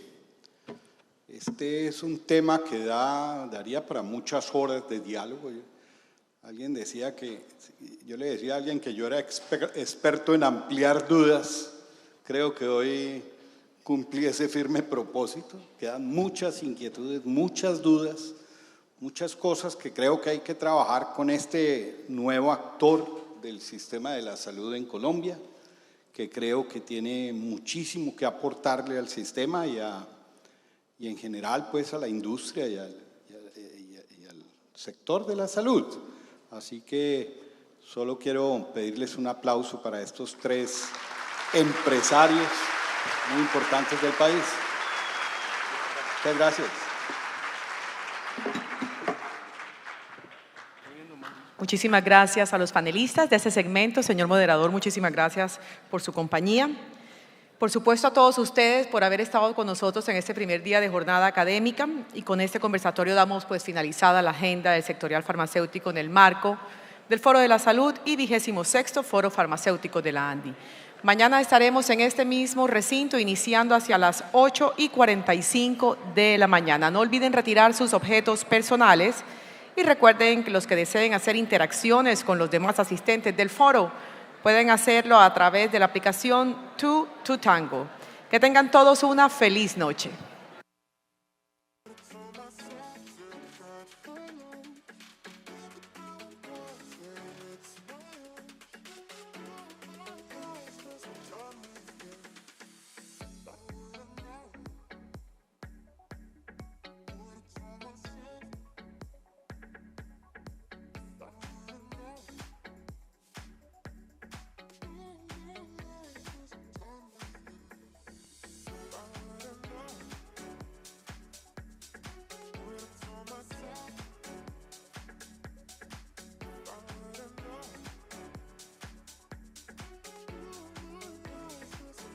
este es un tema que daría para muchas horas de diálogo. Alguien decía yo le decía a alguien que yo era experto en ampliar dudas. Creo que hoy cumplí ese firme propósito. Quedan muchas inquietudes, muchas dudas, muchas cosas que creo que hay que trabajar con este nuevo actor del sistema de la salud en Colombia, que creo que tiene muchísimo que aportarle al sistema y en general pues a la industria y al sector de la salud. Así que solo quiero pedirles un aplauso para estos tres empresarios muy importantes del país. Muchas gracias. Muchísimas gracias a los panelistas de este segmento. Señor moderador, muchísimas gracias por su compañía. Por supuesto, a todos ustedes por haber estado con nosotros en este primer día de jornada académica, y con este conversatorio damos pues finalizada la agenda del sectorial farmacéutico en el marco del Foro de la Salud y 26º Foro Farmacéutico de la ANDI. Mañana estaremos en este mismo recinto iniciando hacia las 8:45 de la mañana. No olviden retirar sus objetos personales y recuerden que los que deseen hacer interacciones con los demás asistentes del foro pueden hacerlo a través de la aplicación 2 to Tango. Que tengan todos una feliz noche.